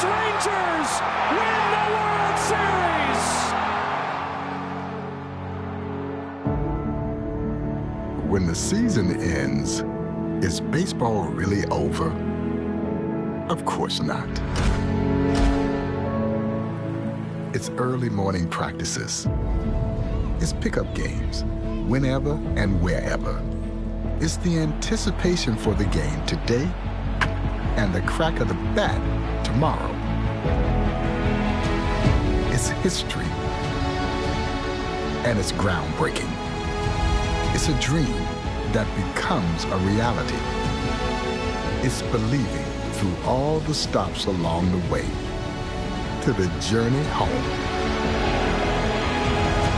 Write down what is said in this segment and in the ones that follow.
Rangers win the World Series. When the season ends, is baseball really over? Of course not. It's early morning practices. It's pickup games, whenever and wherever. It's the anticipation for the game today and the crack of the bat tomorrow. It's history, and it's groundbreaking. It's a dream that becomes a reality. It's believing through all the stops along the way to the journey home.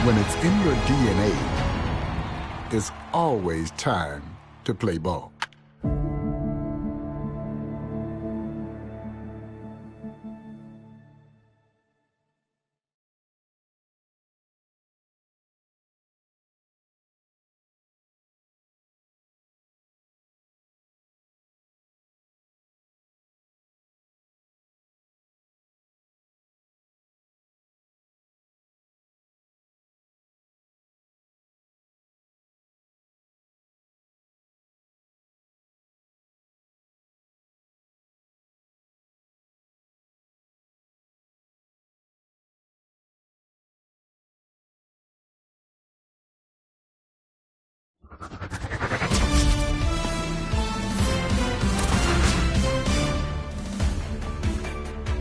When it's in your DNA, it's always time to play ball.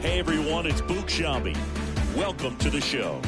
Hey everyone, it's Book Shambi. Welcome to the show.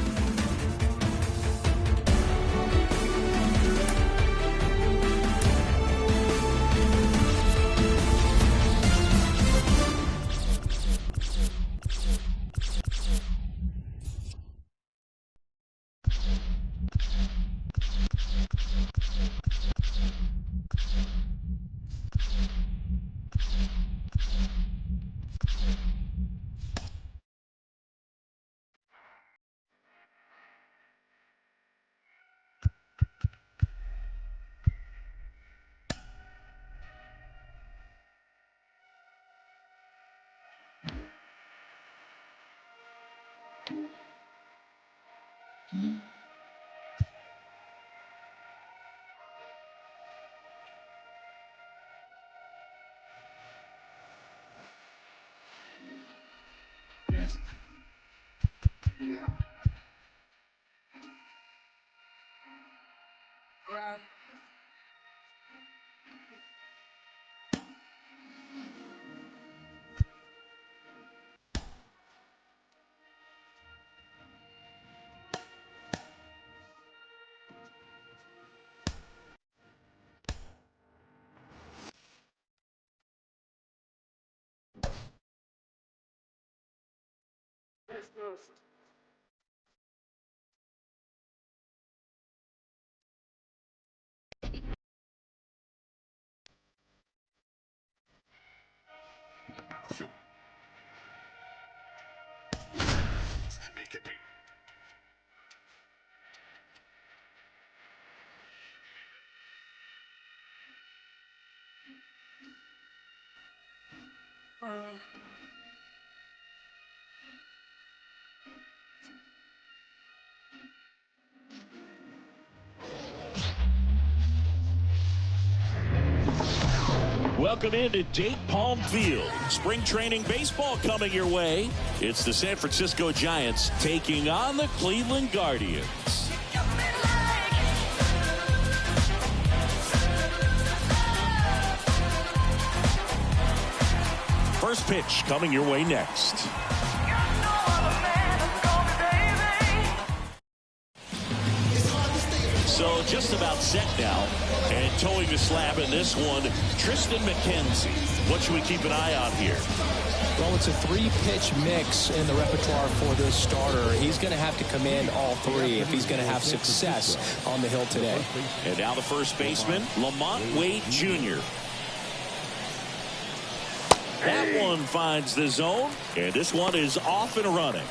Welcome into Date Palm Field. Spring training baseball coming your way. It's the San Francisco Giants taking on the Cleveland Guardians. First pitch coming your way next. So just about set now. And towing the slab in this one, Tristan McKenzie. What should we keep an eye on here? Well, it's a three-pitch mix in the repertoire for this starter. He's going to have to command all three if he's going to have success on the hill today. And now the first baseman, Lamont Wade Jr. That one finds the zone, and this one is off and running.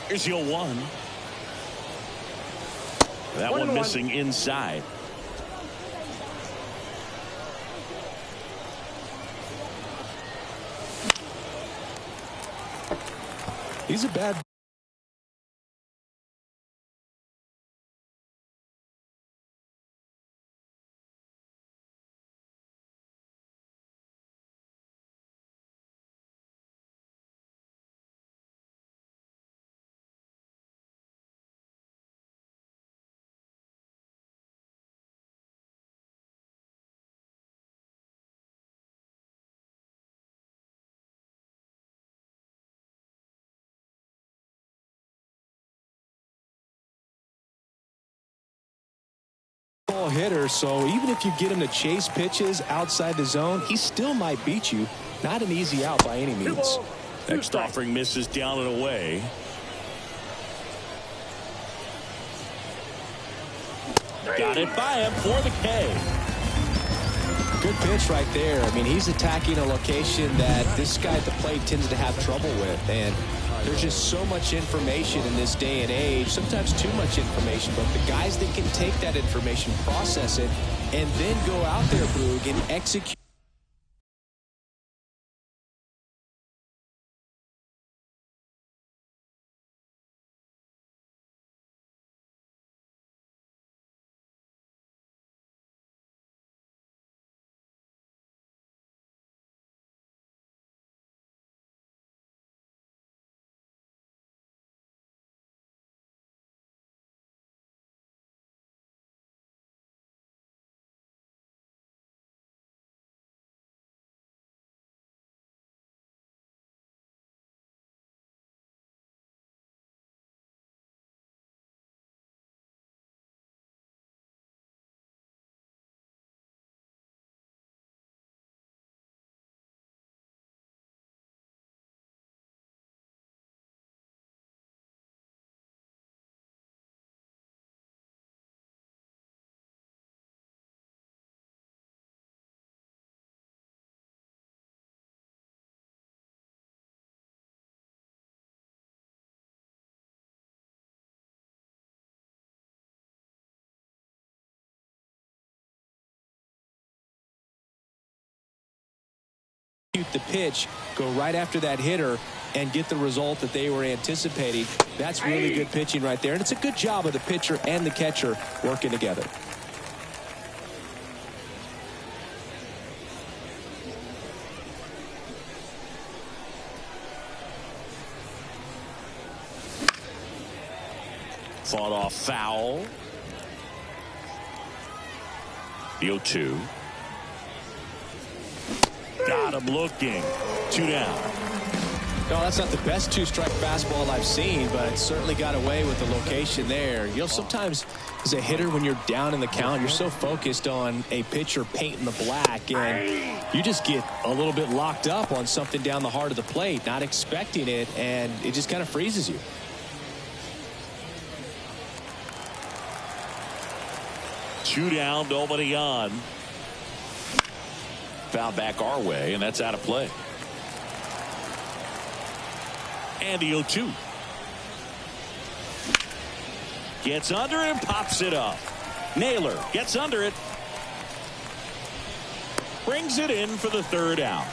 Here's the 0-1. That one missing inside. He's a bad. Hitter, so even if you get him to chase pitches outside the zone, he still might beat you. Not an easy out by any means. Next offering misses down and away. Got it by him for the K. Good pitch right there. I mean, he's attacking a location that this guy at the plate tends to have trouble with, and there's just so much information in this day and age, sometimes too much information, but the guys that can take that information, process it, and then go out there, Boog, and execute. The pitch, go right after that hitter, and get the result that they were anticipating. That's really good pitching right there, and it's a good job of the pitcher and the catcher working together. Fought off foul. The 0-2. Got him looking. 2 down. No, that's not the best two-strike fastball I've seen, but it certainly got away with the location there. You know, sometimes as a hitter, when you're down in the count, you're so focused on a pitcher painting the black, and you just get a little bit locked up on something down the heart of the plate, not expecting it, and it just kind of freezes you. Two down, nobody on. Foul back our way, and that's out of play. And the 0-2. Gets under it and pops it up. Naylor gets under it. Brings it in for the third out.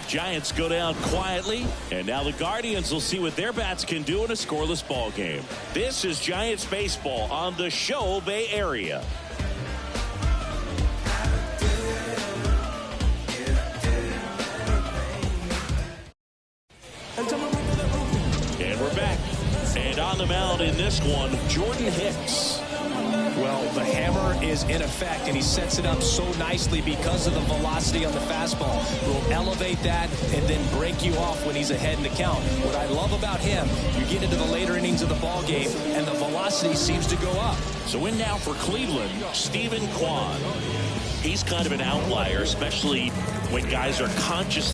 Giants go down quietly, and now the Guardians will see what their bats can do in a scoreless ball game. This is Giants baseball on the Show Bay Area. And we're back. And on the mound in this one, Jordan Hicks. Well, the hammer is in effect, and he sets it up so nicely because of the velocity on the fastball. Will elevate that and then break you off when he's ahead in the count. What I love about him, you get into the later innings of the ball game, and the velocity seems to go up. So in now for Cleveland, Stephen Kwan. He's kind of an outlier, especially when guys are conscious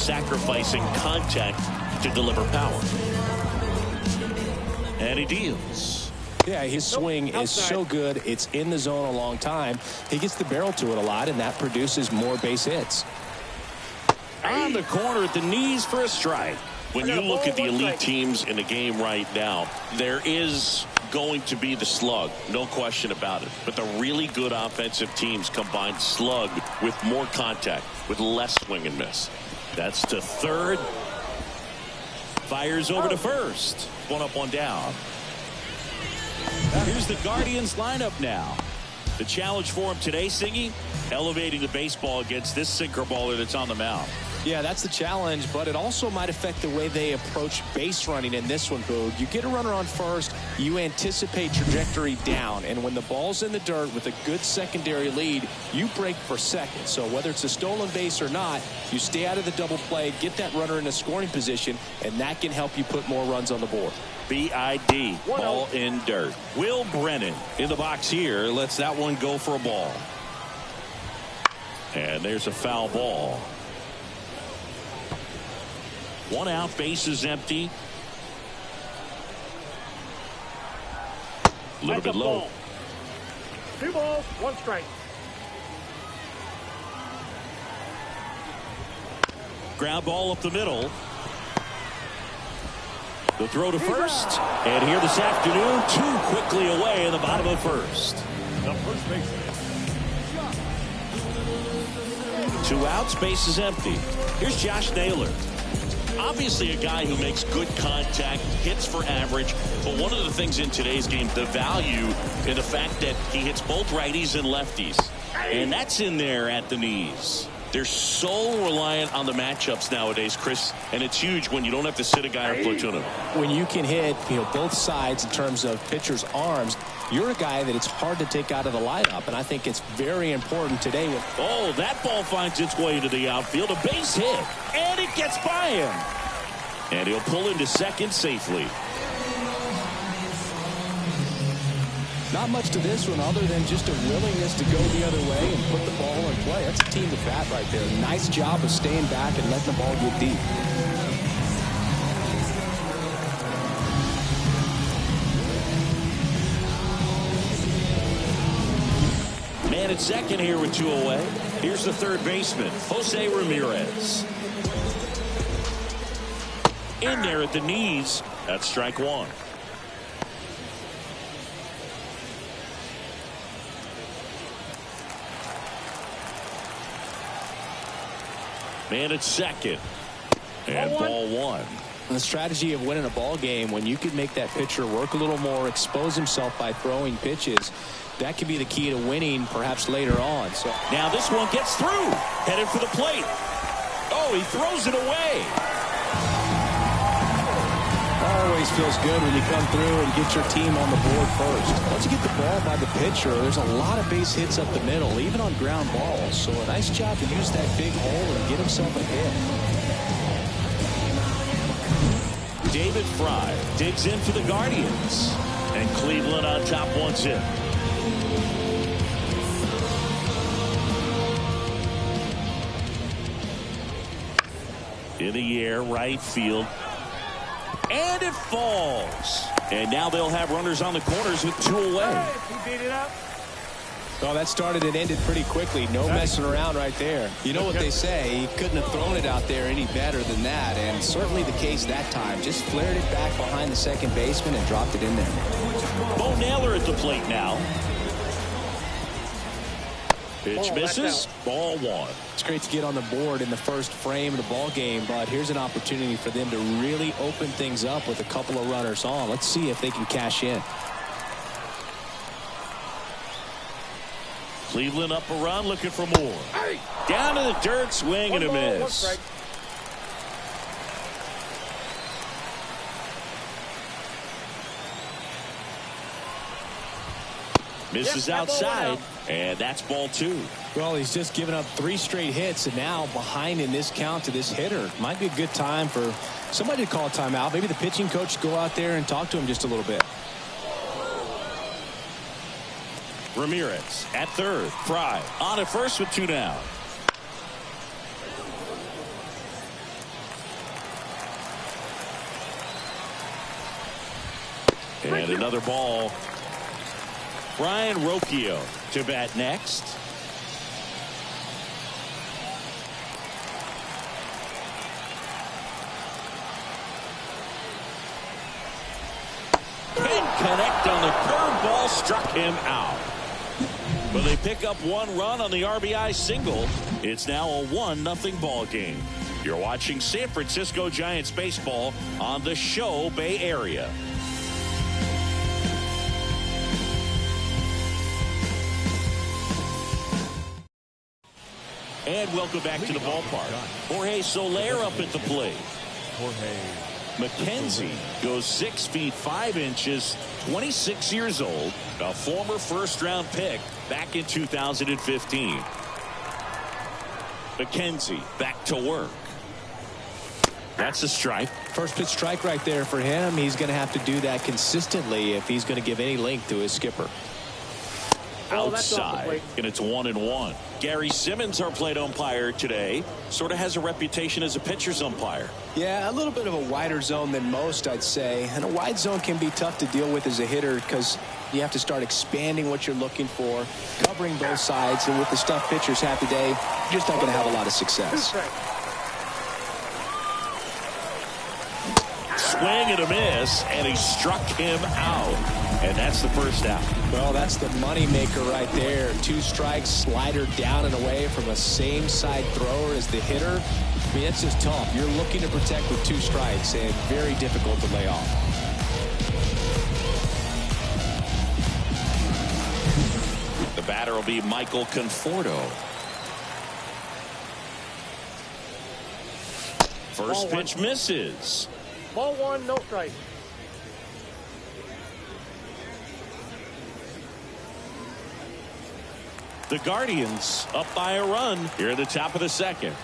sacrificing contact to deliver power. And he deals. Yeah, his swing is so good. It's in the zone a long time. He gets the barrel to it a lot, and that produces more base hits. On the corner at the knees for a strike. When you look at the elite teams in the game right now, there is going to be the slug, no question about it. But the really good offensive teams combine slug with more contact, with less swing and miss. That's to third. Fires over to first. One up, one down. Here's the Guardians lineup now. The challenge for him today, Singy, elevating the baseball against this sinker baller that's on the mound. Yeah, that's the challenge, but it also might affect the way they approach base running in this one, Boog. You get a runner on first, you anticipate trajectory down, and when the ball's in the dirt with a good secondary lead, you break for second. So whether it's a stolen base or not, you stay out of the double play, get that runner in a scoring position, and that can help you put more runs on the board. BID, ball in dirt. Will Brennan in the box here lets that one go for a ball. And there's a foul ball. One out, base is empty. A little bit low. 2 balls, 1 strike. Ground ball up the middle. The throw to first. And here this afternoon, 2 quickly away in the bottom of first. The first baseman. 2 outs, base is empty. Here's Josh Naylor. Obviously a guy who makes good contact, hits for average, but one of the things in today's game, the value in the fact that he hits both righties and lefties. And that's in there at the knees. They're so reliant on the matchups nowadays, Chris, and it's huge when you don't have to sit a guy or platoon him. When you can hit, both sides in terms of pitchers' arms, you're a guy that it's hard to take out of the lineup, and I think it's very important today. Oh, that ball finds its way to the outfield, a base hit, and it gets by him. And he'll pull into second safely. Not much to this one other than just a willingness to go the other way and put the ball in play. That's a team at bat right there. Nice job of staying back and letting the ball get deep. Man at second here with 2 away. Here's the third baseman, Jose Ramirez. In there at the knees. That's strike 1. Man at second. And ball 1. The strategy of winning a ball game, when you can make that pitcher work a little more, expose himself by throwing pitches, that could be the key to winning perhaps later on. So now this one gets through. Headed for the plate. Oh, he throws it away. Always feels good when you come through and get your team on the board first. Once you get the ball by the pitcher, there's a lot of base hits up the middle, even on ground balls. So a nice job to use that big hole and get himself a hit. David Fry digs in for the Guardians. And Cleveland on top 1-0. In the air, right field. And it falls. And now they'll have runners on the corners with 2 away. He beat it up. Oh, that started and ended pretty quickly. No messing around right there. You know what they say, he couldn't have thrown it out there any better than that, and certainly the case that time. Just flared it back behind the second baseman and dropped it in there. Bo Naylor at the plate now. Pitch misses. Ball 1. It's great to get on the board in the first frame of the ball game, but here's an opportunity for them to really open things up with a couple of runners on. Let's see if they can cash in. Cleveland up a run, looking for more. Down to the dirt, swing and a miss. Misses outside, and that's ball 2. Well, he's just given up 3 straight hits, and now behind in this count to this hitter. Might be a good time for somebody to call a timeout. Maybe the pitching coach go out there and talk to him just a little bit. Ramirez at third. Fry on at first with 2 down. And another ball. Brian Rocchio to bat next. Can't connect on the curveball, struck him out. But they pick up one run on the RBI single. It's now a 1-0 ball game. You're watching San Francisco Giants baseball on the Show Bay Area. And welcome back to the ballpark. Jorge Soler up at the plate. McKenzie goes 6 feet 5 inches, 26 years old, a former first-round pick back in 2015. McKenzie back to work. That's a strike. First pitch strike right there for him. He's going to have to do that consistently if he's going to give any length to his skipper. Outside, and it's 1-1. Gary Simmons, our plate umpire today, sort of has a reputation as a pitcher's umpire. Yeah, a little bit of a wider zone than most, I'd say. And a wide zone can be tough to deal with as a hitter because you have to start expanding what you're looking for, covering both sides. And with the stuff pitchers have today, you're just not going to have a lot of success. Swing and a miss, and he struck him out. And that's the first out. Well, that's the money maker right there. 2 strikes, slider down and away from a same side thrower as the hitter. I mean, it's just tough. You're looking to protect with 2 strikes and very difficult to lay off. The batter will be Michael Conforto. First pitch misses. Ball 1, no strike. The Guardians up by a run here at the top of the second.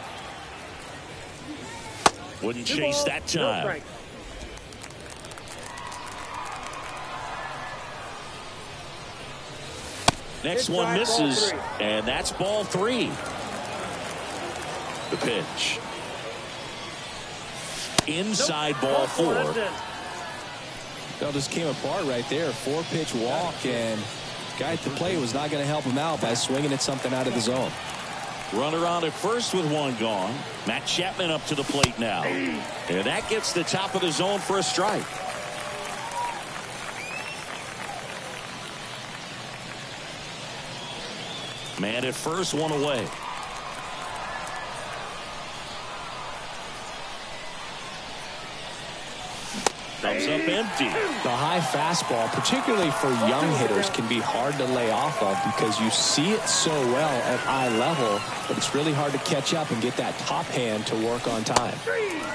Wouldn't chase that time. Next one misses, and that's ball 3. The pitch. Inside ball 4. Well, just came apart right there. 4-pitch walk, and guy at the plate was not going to help him out by swinging at something out of the zone. Runner on at first with 1 gone. Matt Chapman up to the plate now. And that gets the top of the zone for a strike. Man at first, 1 away. Comes up empty. The high fastball, particularly for young hitters, can be hard to lay off of because you see it so well at eye level, but it's really hard to catch up and get that top hand to work on time.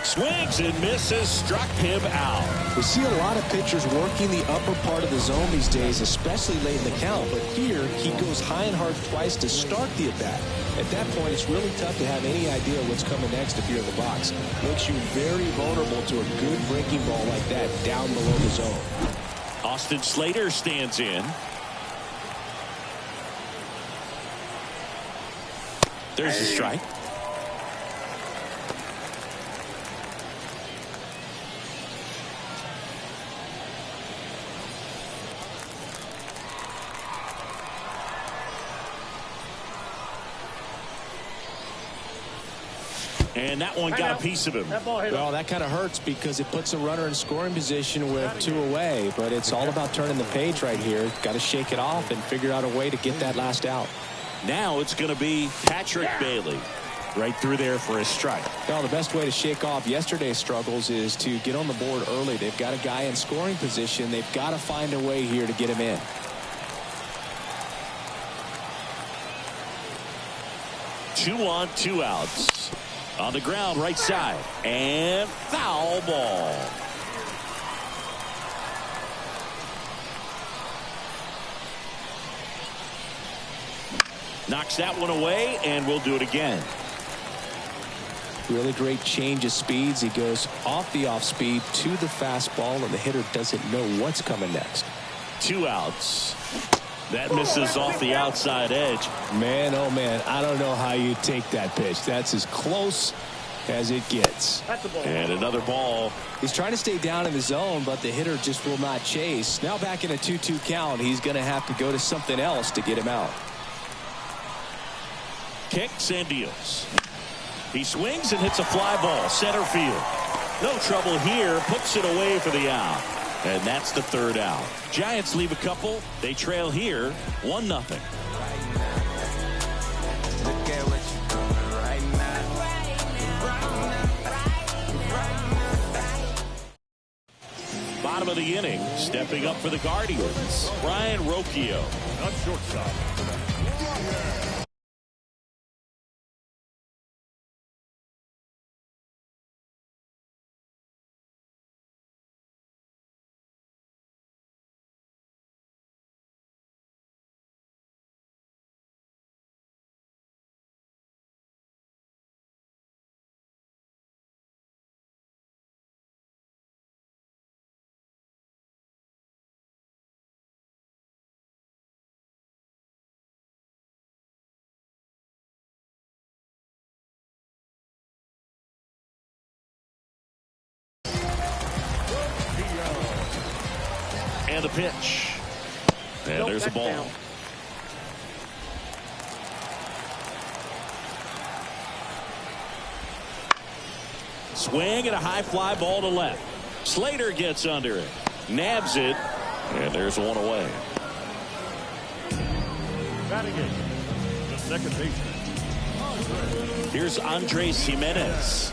Swings and misses, struck him out. We see a lot of pitchers working the upper part of the zone these days, especially late in the count, but here he goes high and hard twice to start the at-bat. At that point, it's really tough to have any idea what's coming next if you're in the box. Makes you very vulnerable to a good breaking ball like that down below the zone. Austin Slater stands in. There's a strike. And that one got a piece of him. Well, that kind of hurts because it puts a runner in scoring position with 2 away. But it's all about turning the page right here. Got to shake it off and figure out a way to get that last out. Now it's going to be Patrick Bailey right through there for a strike. Well, the best way to shake off yesterday's struggles is to get on the board early. They've got a guy in scoring position. They've got to find a way here to get him in. Two on, 2 outs. On the ground, right side. And foul ball. Knocks that one away, and we'll do it again. Really great change of speeds. He goes off the off speed to the fastball, and the hitter doesn't know what's coming next. 2 outs. That misses off the outside edge. Man, oh man, I don't know how you take that pitch. That's as close as it gets. And another ball. He's trying to stay down in the zone, but the hitter just will not chase. Now back in a 2-2 count, he's going to have to go to something else to get him out. Kicks and deals. He swings and hits a fly ball center field. No trouble here. Puts it away for the out. And that's the third out. Giants leave a couple. They trail here 1-0. Bottom of the inning, stepping up for the Guardians, Brian Rocchio. Not shortstop. And the pitch. And there's a ball. Down. Swing and a high fly ball to left. Slater gets under it. Nabs it. And there's one away. Batting it. The second baseman. Here's Andres Jimenez.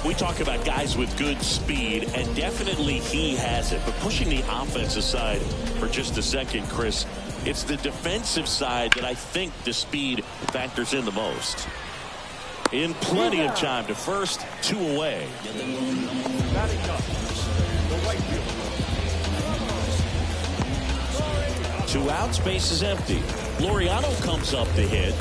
We talk about guys with good speed, and definitely he has it. But pushing the offense aside for just a second, Chris, it's the defensive side that I think the speed factors in the most. In plenty of time to first, 2 away. Batting up. The right field. 2 outs, base is empty. Laureano comes up to hit.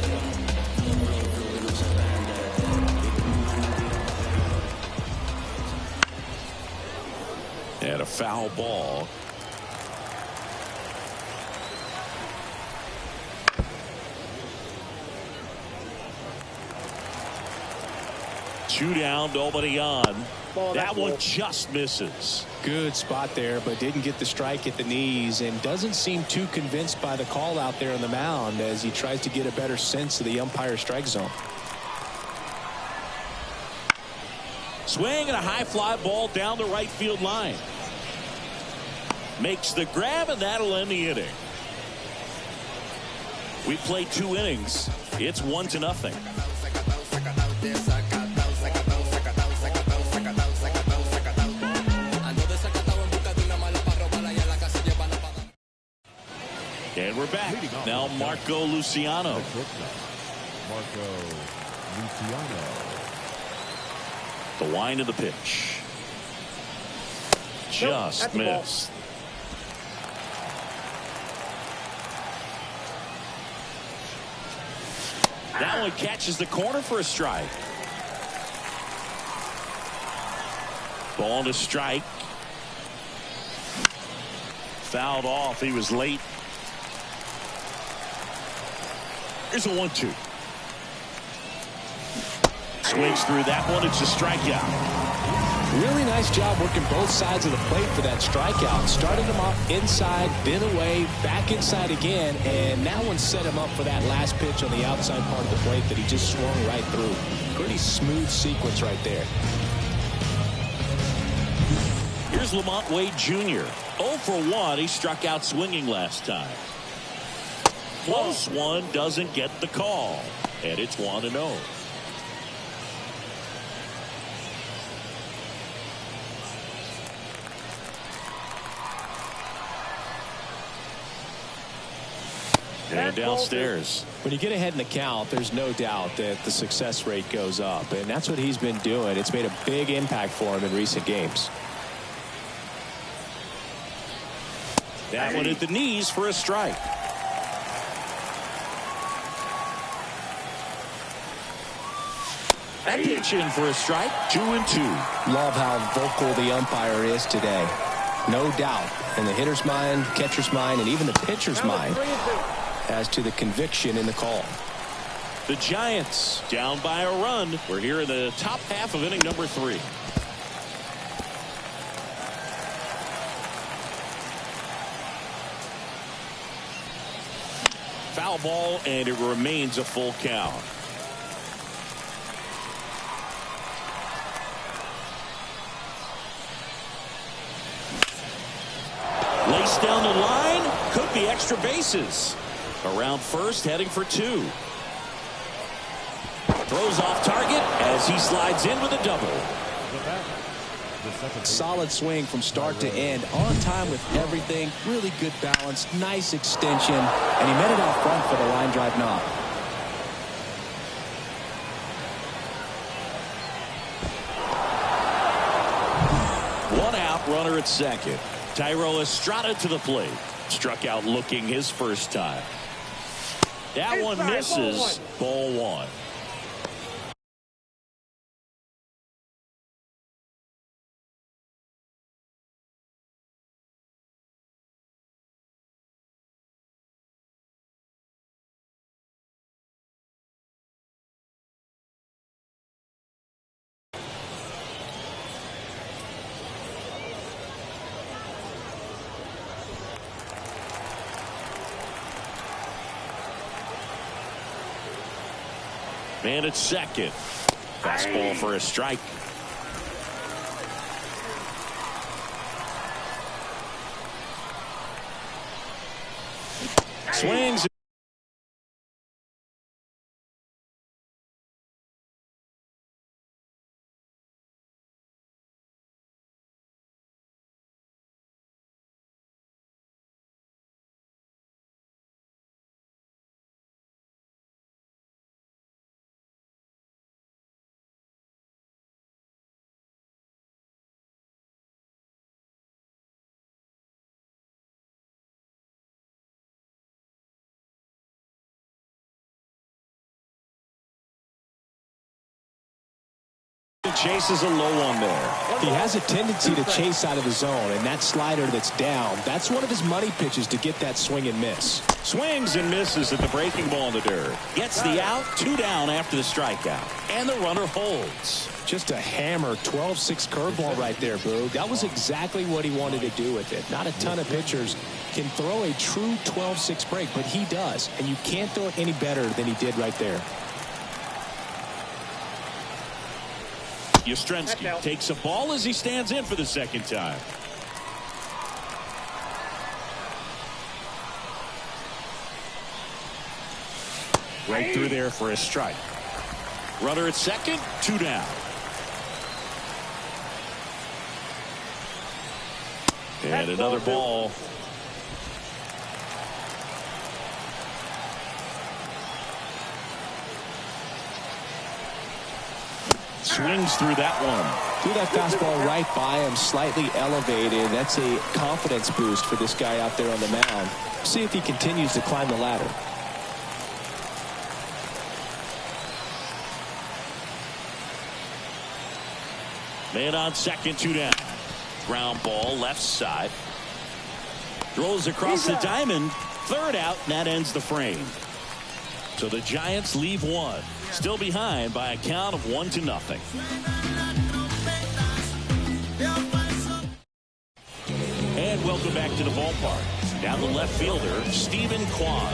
And a foul ball. Two down, nobody on. That one just misses. Good spot there, but didn't get the strike at the knees and doesn't seem too convinced by the call out there on the mound as he tries to get a better sense of the umpire strike zone. Swing and a high fly ball down the right field line. Makes the grab, and that'll end the inning. We played 2 innings. It's 1-0. And we're back. Now Marco Luciano. Marco Luciano. The wind of the pitch. Just missed. That one catches the corner for a strike. Ball to strike. Fouled off. He was late. Here's a 1-2. Swings through that one. It's a strikeout. Really nice job working both sides of the plate for that strikeout. Started him off inside, then away, back inside again, and that one set him up for that last pitch on the outside part of the plate that he just swung right through. Pretty smooth sequence right there. Here's Lamont Wade Jr. 0 for 1. He struck out swinging last time. Close one, doesn't get the call, and it's 1-0. And downstairs. When you get ahead in the count, there's no doubt that the success rate goes up, and that's what he's been doing. It's made a big impact for him in recent games. That one at the knees for a strike. That pitch in for a strike. 2-2. Love how vocal the umpire is today. No doubt in the hitter's mind, catcher's mind, and even the pitcher's mind as to the conviction in the call. The Giants down by a run. We're here in the top half of inning number 3. Foul ball, and it remains a full count. Laced down the line. Could be extra bases. Around first, heading for 2. Throws off target as he slides in with a double. Solid swing from start to end. On time with everything. Really good balance. Nice extension. And he met it out front for the line drive knock. One out, runner at second. Thairo Estrada to the plate. Struck out looking his first time. That one misses. Ball 1. Man at second. Fastball for a strike. Swings. Chases a low one there. He has a tendency to chase out of the zone, and that slider that's down, that's one of his money pitches to get that swing and miss. Swings and misses at the breaking ball in the dirt. Gets the out, 2 down after the strikeout. And the runner holds. Just a hammer 12-6 curveball right there, Boog. That was exactly what he wanted to do with it. Not a ton of pitchers can throw a true 12-6 break, but he does. And you can't throw it any better than he did right there. Yastrzemski takes a ball as he stands in for the second time. Right through there for a strike. Runner at second, 2 down. And another ball. Swings through that one. Threw that fastball right by him, slightly elevated. That's a confidence boost for this guy out there on the mound. See if he continues to climb the ladder. Man on second, 2 down. Ground ball left side. Throws across the diamond. 3rd out, and that ends the frame. So the Giants leave 1. Still behind by a count of 1-0. And welcome back to the ballpark. Down the left fielder, Stephen Kwan.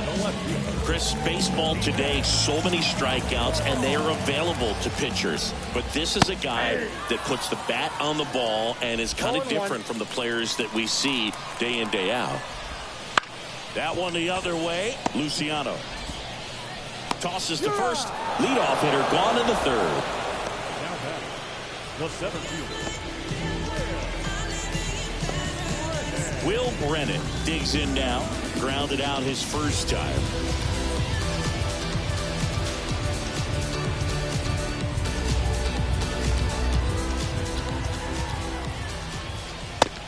Chris, baseball today, so many strikeouts, and they are available to pitchers. But this is a guy that puts the bat on the ball and is kind of different from the players that we see day in, day out. That one the other way, Luciano. Tosses to first. Leadoff hitter gone in the 3rd. The 7th fielder. Will Brennan digs in now. Grounded out his first time.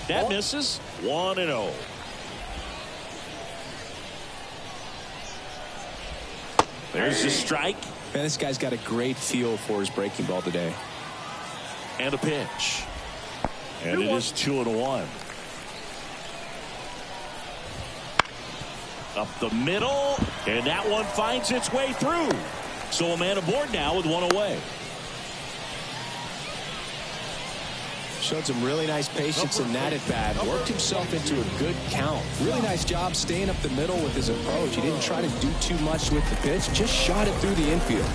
That misses. 1-0. There's the strike. Man, this guy's got a great feel for his breaking ball today. And a pitch. And it is 2-1. Up the middle. And that one finds its way through. So a man aboard now with one away. Showed some really nice patience in that at bat. Worked himself into a good count. Really nice job staying up the middle with his approach. He didn't try to do too much with the pitch. Just shot it through the infield.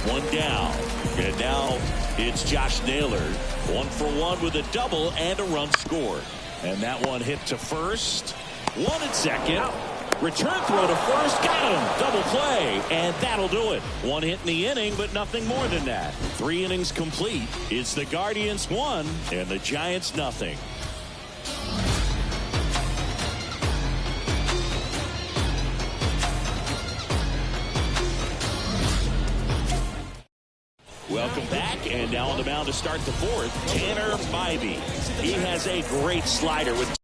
One down. And now it's Josh Naylor. 1 for 1 with a double and a run scored. And that one hit to first. 1 at second. Return throw to first. Got him. Double play. And that'll do it. 1 hit in the inning, but nothing more than that. 3 innings complete. It's the Guardians 1 and the Giants nothing. Welcome back, and now on the mound to start the 4th, Tanner Bybee. He has a great slider with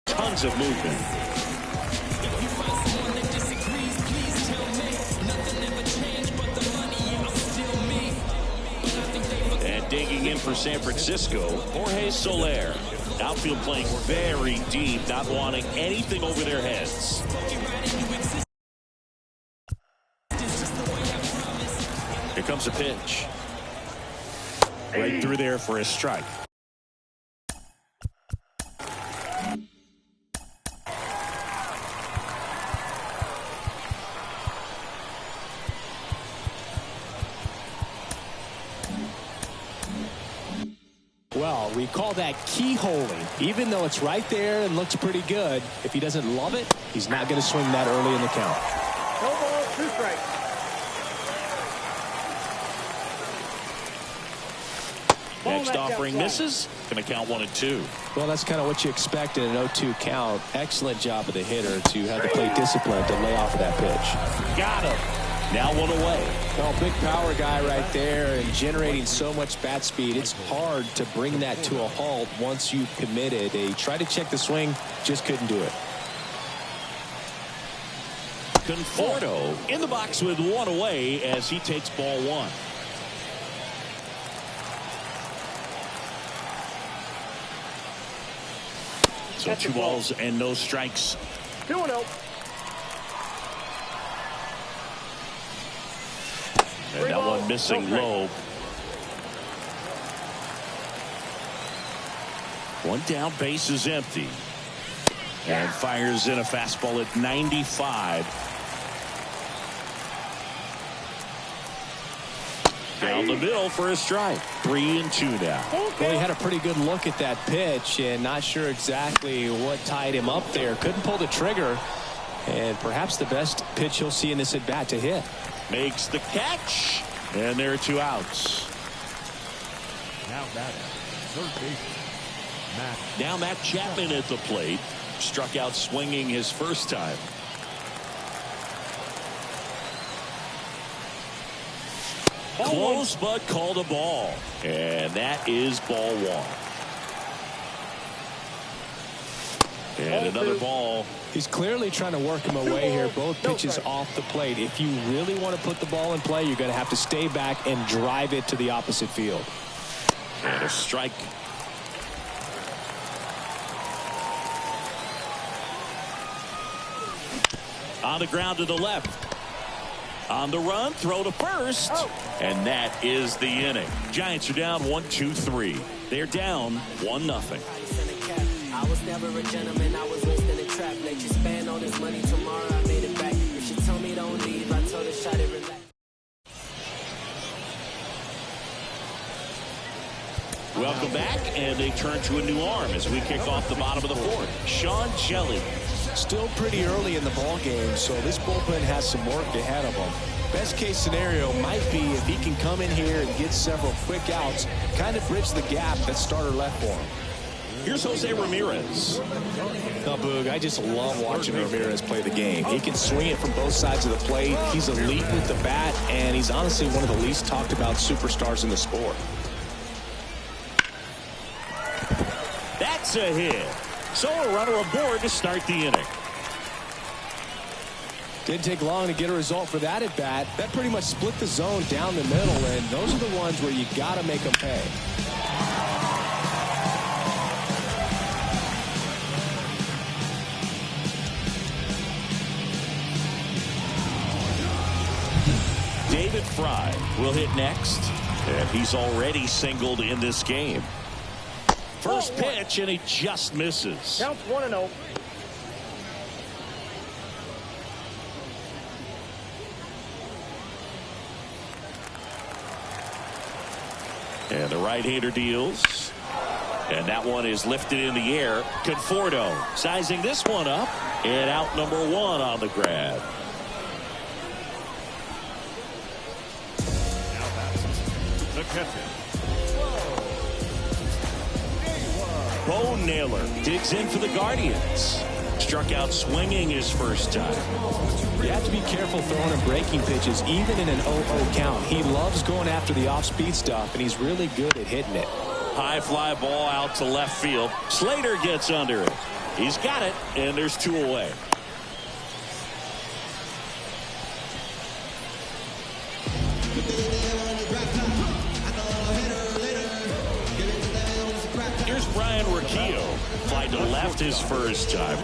tons of movement. And digging in for San Francisco, Jorge Soler. Outfield playing very deep, not wanting anything over their heads. Here comes a pitch. Right through there for a strike. Well, we call that keyholing. Even though it's right there and looks pretty good, if he doesn't love it, he's not going to swing that early in the count. No ball, 2 strikes. Next offering misses. Going to count 1 and 2. Well, that's kind of what you expect in an 0-2 count. Excellent job of the hitter to have the plate discipline to lay off of that pitch. Got him. Now 1 away. Well, big power guy right there and generating so much bat speed. It's hard to bring that to a halt once you've committed. They tried to check the swing, just couldn't do it. Conforto in the box with 1 away as he takes ball 1. So 2 balls and no strikes. 2-0. And that one missing low. 1 down, base is empty. And fires in a fastball at 95. Down the middle for a strike. 3-2 now. Well, he had a pretty good look at that pitch and not sure exactly what tied him up there. Couldn't pull the trigger. And perhaps the best pitch he'll see in this at bat to hit. Makes the catch. And there are 2 outs. Now batting, third baseman, Now Matt Chapman at the plate. Struck out swinging his first time. Close, but called a ball. And that is ball 1. And another ball. He's clearly trying to work him away here. Both pitches off the plate. If you really want to put the ball in play, you're going to have to stay back and drive it to the opposite field. And a strike. On the ground to the left. On the run, throw to first. And that is the inning. Giants are down 1-2-3. They're down 1-0. I was never a gentleman, I was lost in a trap. Let you spend all this money tomorrow, I made it back. If she told me don't leave, I told her shut it, relax. Welcome back, and they turn to a new arm as we kick off the bottom of the 4th. Sean Shelley. Still pretty early in the ball game, so this bullpen has some work ahead of him. Best case scenario might be if he can come in here and get several quick outs, kind of bridge the gap that starter left for him. Here's Jose Ramirez. No, Boog, I just love watching Ramirez play the game. He can swing it from both sides of the plate. He's elite with the bat, and he's honestly one of the least talked about superstars in the sport. That's a hit. So a runner aboard to start the inning. Didn't take long to get a result for that at bat. That pretty much split the zone down the middle, and those are the ones where you got to make them pay. David Fry will hit next, and he's already singled in this game. First pitch, and he just misses. Counts 1-0. And the right-hander deals. And that one is lifted in the air. Conforto sizing this one up. And out number 1 on the grab. Now that's the catcher. Bo Naylor digs in for the Guardians. Struck out swinging his first time. You have to be careful throwing him breaking pitches, even in an 0-0 count. He loves going after the off-speed stuff, and he's really good at hitting it. High fly ball out to left field. Slater gets under it. He's got it, and there's 2 away. Here's Brian Riccio. Fly to left his first time.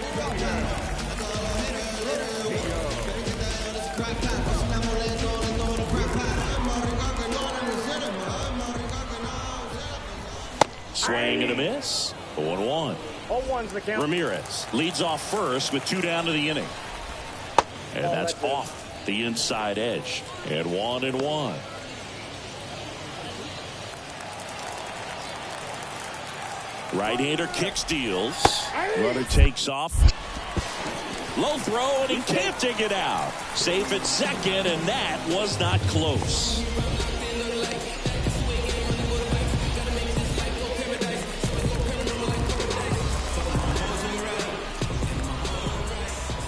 Swing and a miss. 0-1. 0-1's the count. Ramirez leads off first with 2 down to the inning. And that's off the inside edge. And 1-1. Right-hander kicks, deals. Runner takes off. Low throw, and he can't dig it out. Safe at second, and that was not close.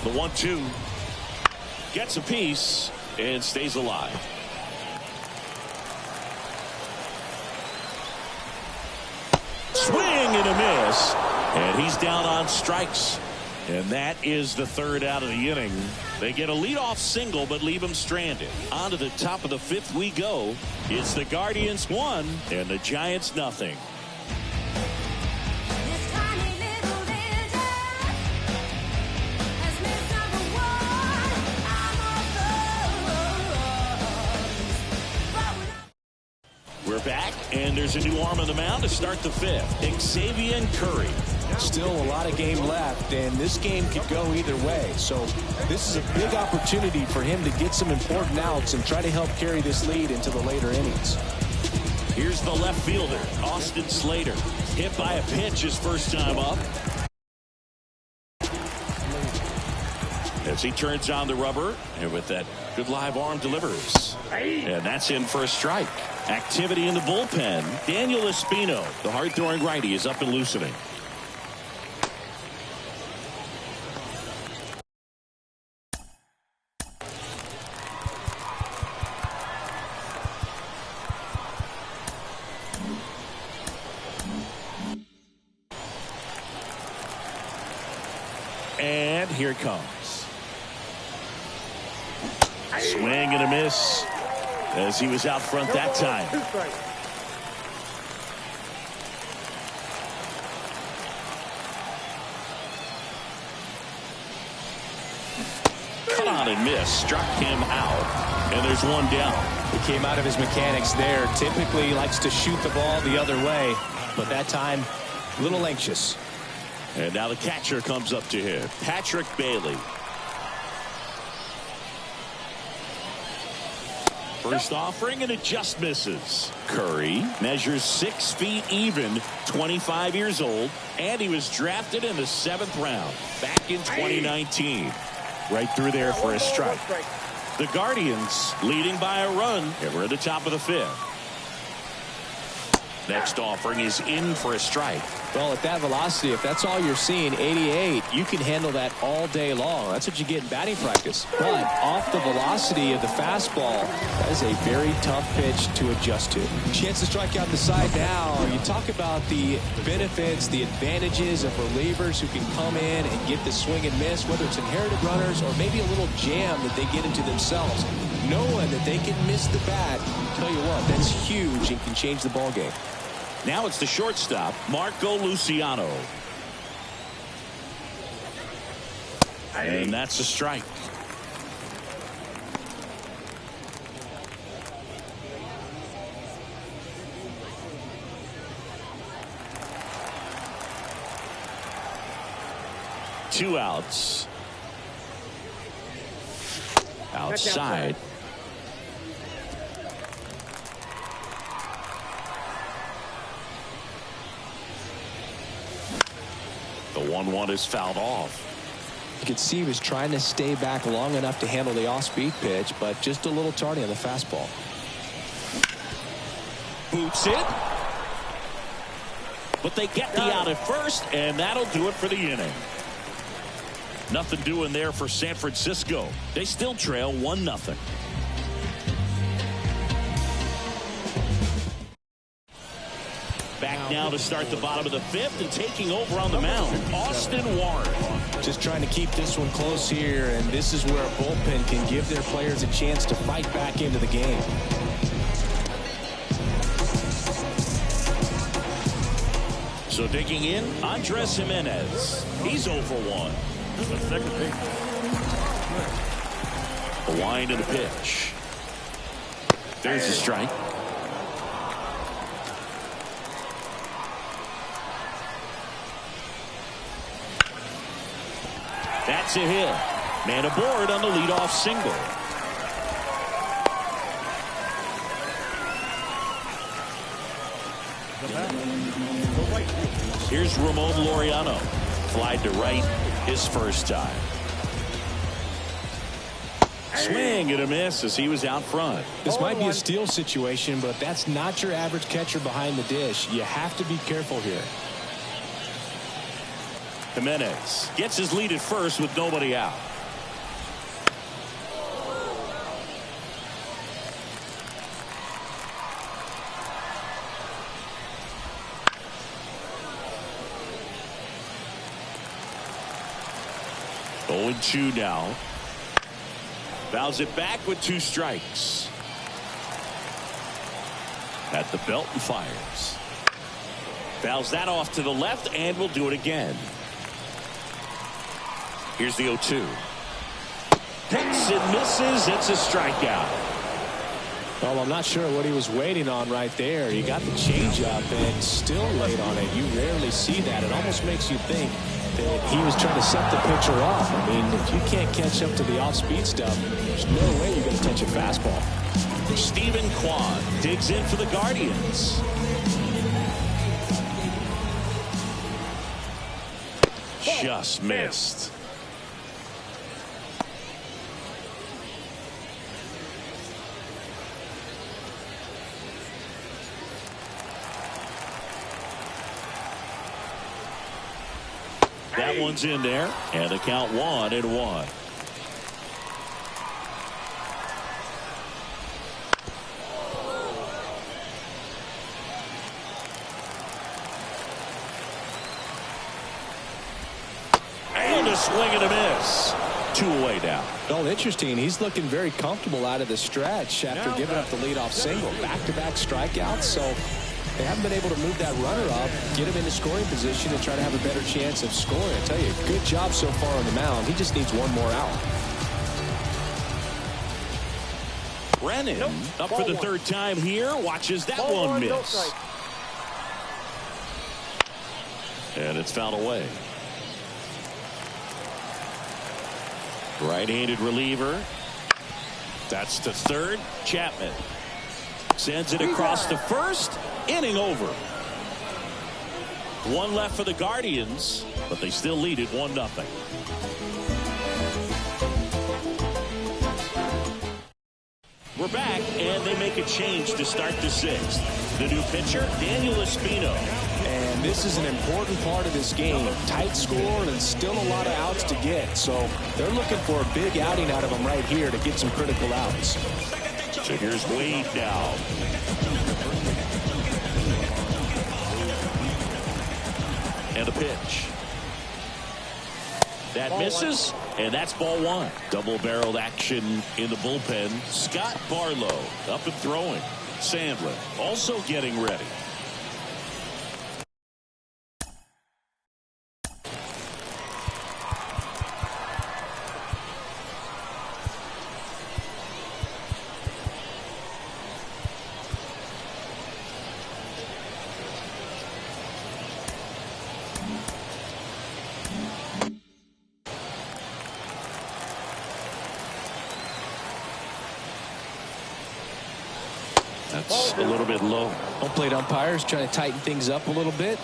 The 1-2 gets a piece and stays alive. Swing and a miss, and he's down on strikes. And that is the 3rd out of the inning. They get a leadoff single, but leave him stranded. On to the top of the 5th we go. It's the Guardians 1 and the Giants nothing. We're back, and there's a new arm on the mound to start the 5th. Xavier Curry. Still a lot of game left, and this game could go either way. So this is a big opportunity for him to get some important outs and try to help carry this lead into the later innings. Here's the left fielder, Austin Slater. Hit by a pitch his first time up. As he turns on the rubber, and with that good live arm delivers. And that's in for a strike. Activity in the bullpen. Daniel Espino, the hard-throwing righty, is up and loosening. And here it comes. Swing and a miss as he was out front that time. Cut on and miss. Struck him out. And there's one down. He came out of his mechanics there. Typically he likes to shoot the ball the other way, but that time a little anxious. And now the catcher comes up to him, Patrick Bailey. First offering, and it just misses. Curry measures 6 feet even, 25 years old, and he was drafted in the 7th round back in 2019. Right through there for a strike. The Guardians leading by a run, and we're at the top of the 5th. Next offering is in for a strike. Well, at that velocity, if that's all you're seeing, 88, you can handle that all day long. That's what you get in batting practice. But off the velocity of the fastball, that is a very tough pitch to adjust to. Chance to strike out the side now. You talk about the benefits, the advantages of relievers who can come in and get the swing and miss, whether it's inherited runners or maybe a little jam that they get into themselves. Knowing that they can miss the bat, tell you what, that's huge and can change the ball game. Now it's the shortstop, Marco Luciano. And that's a strike. Two outs. Outside. The 1-1 is fouled off. You could see he was trying to stay back long enough to handle the off-speed pitch, but just a little tardy on the fastball. Boots it. But they get the out at first, and that'll do it for the inning. Nothing doing there for San Francisco. They still trail 1-0. Back now to start the bottom of the 5th, and taking over on the mound, Austin Warren. Just trying to keep this one close here, and this is where a bullpen can give their players a chance to fight back into the game. So digging in, Andres Jimenez. He's 0 for 1. A wind and a pitch. There's a strike. That's a hit. Man aboard on the leadoff single. Here's Ramon Laureano. Flied to right his first time. Swing and a miss as he was out front. This might be a steal situation, but that's not your average catcher behind the dish. You have to be careful here. Jimenez gets his lead at first with nobody out. Oh, 0-2 now. Fouls it back with 2 strikes. At the belt and fires. Fouls that off to the left and will do it again. Here's the 0-2. Hits and misses. It's a strikeout. Well, I'm not sure what he was waiting on right there. He got the changeup and still late on it. You rarely see that. It almost makes you think that he was trying to set the pitcher off. I mean, if you can't catch up to the off-speed stuff, there's no way you're going to catch a fastball. Stephen Kwan digs in for the Guardians. Just missed. That one's in there, and the count 1-1. And a swing and a miss. 2 away now. Well, interesting. He's looking very comfortable out of the stretch after giving up the leadoff single. Back-to-back strikeouts, so they haven't been able to move that runner up, get him into scoring position, and try to have a better chance of scoring. I tell you, good job so far on the mound. He just needs one more out. Brennan up for the third time here. Watches that one miss. And it's fouled away. Right-handed reliever. That's to third. Chapman sends it across to first. Inning over. 1 left for the Guardians, but they still lead it 1-0. We're back, and they make a change to start the 6th. The new pitcher, Daniel Espino. And this is an important part of this game. Tight score and still a lot of outs to get. So they're looking for a big outing out of him right here to get some critical outs. So here's Wade now. And a pitch. That misses, and that's ball 1. Double-barreled action in the bullpen. Scott Barlow up and throwing. Sandlin also getting ready. That's a little bit low. Home plate umpires trying to tighten things up a little bit.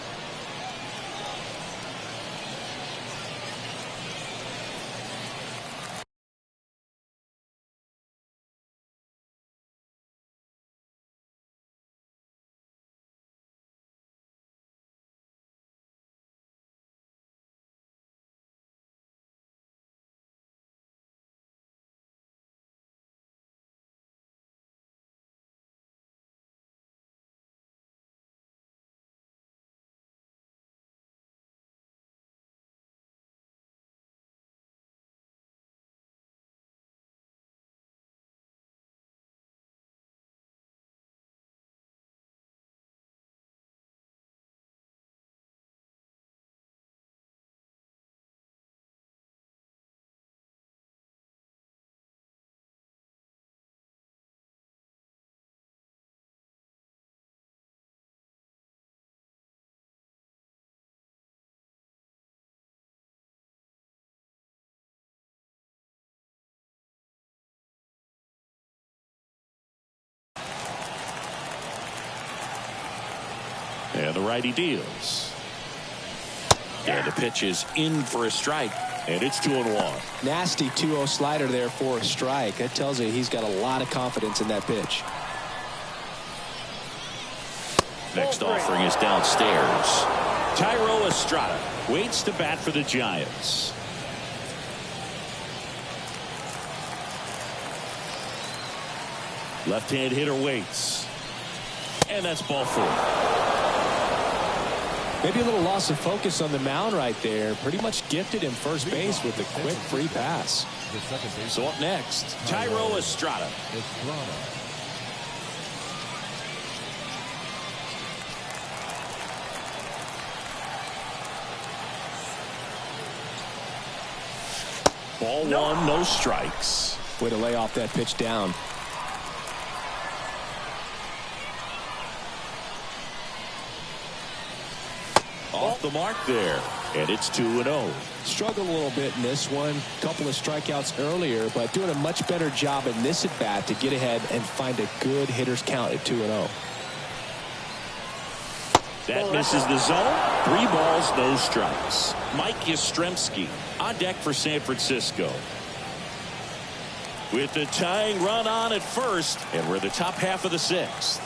And the righty deals. And the pitch is in for a strike. And it's 2-1. Nasty 2-0 slider there for a strike. That tells you he's got a lot of confidence in that pitch. Next offering is downstairs. Thairo Estrada waits to bat for the Giants. Left-hand hitter waits. And that's ball 4. Maybe a little loss of focus on the mound right there. Pretty much gifted him first base with a quick free pass. So up next, Thairo Estrada. Ball 1, no strikes. Way to lay off that pitch down. Off the mark there. And it's 2-0. Struggled a little bit in this one. Couple of strikeouts earlier, but doing a much better job in this at bat to get ahead and find a good hitter's count at 2-0. That misses the zone. 3 balls, no strikes. Mike Yastrzemski on deck for San Francisco. With the tying run on at first, and we're the top half of the 6th.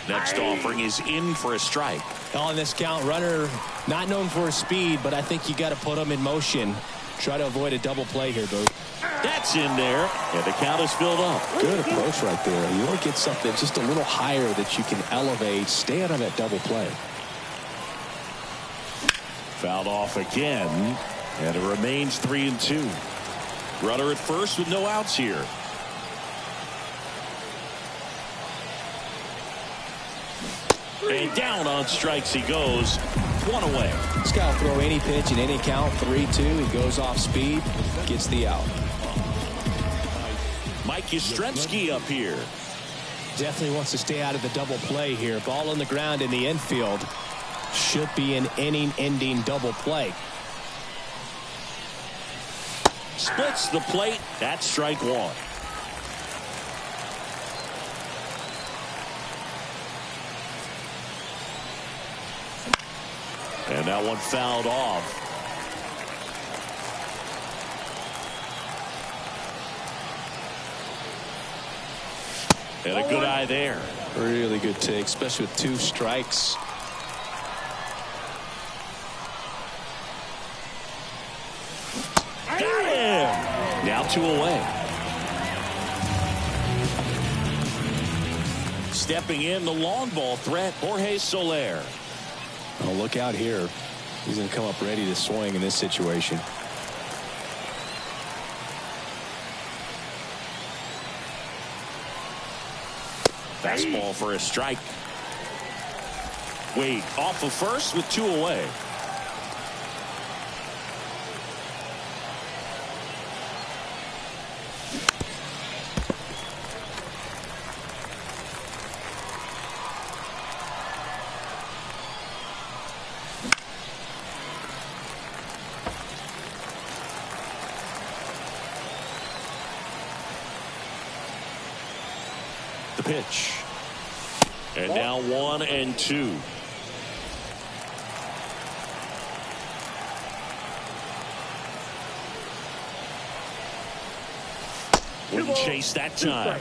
Next offering is in for a strike. On this count, runner not known for his speed, but I think you got to put him in motion. Try to avoid a double play here, Boo. That's in there, and the count is filled up. Good approach right there. You want to get something just a little higher that you can elevate. Stay out of that double play. Fouled off again, and it remains 3-2. Runner at first with no outs here. And down on strikes he goes. 1 away. This guy will throw any pitch in any count. 3-2. He goes off speed. Gets the out. Mike Yastrzemski up here. Definitely wants to stay out of the double play here. Ball on the ground in the infield. Should be an inning-ending double play. Splits the plate. That's strike 1. And that one fouled off. And a good eye there. Really good take, especially with 2 strikes. Got him! Now 2 away. Stepping in the long ball threat, Jorge Soler. Oh, look out here. He's going to come up ready to swing in this situation. Fastball for a strike. Wade off of first with 2 away. The pitch. And now 1-2. Wouldn't chase that time.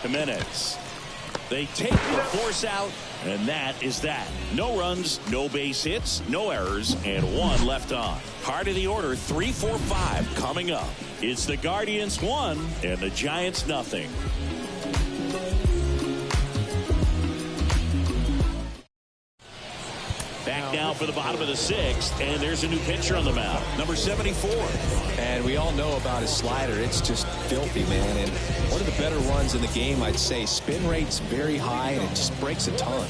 Jimenez. They take the force out, and that is that. No runs, no base hits, no errors, and 1 left on. Part of the order, 3, 4, 5 coming up. It's the Guardians 1 and the Giants nothing. Back now for the bottom of the 6th, and there's a new pitcher on the mound, number 74. And we all know about his slider. It's just filthy, man. And one of the better runs in the game, I'd say. Spin rate's very high, and it just breaks a ton.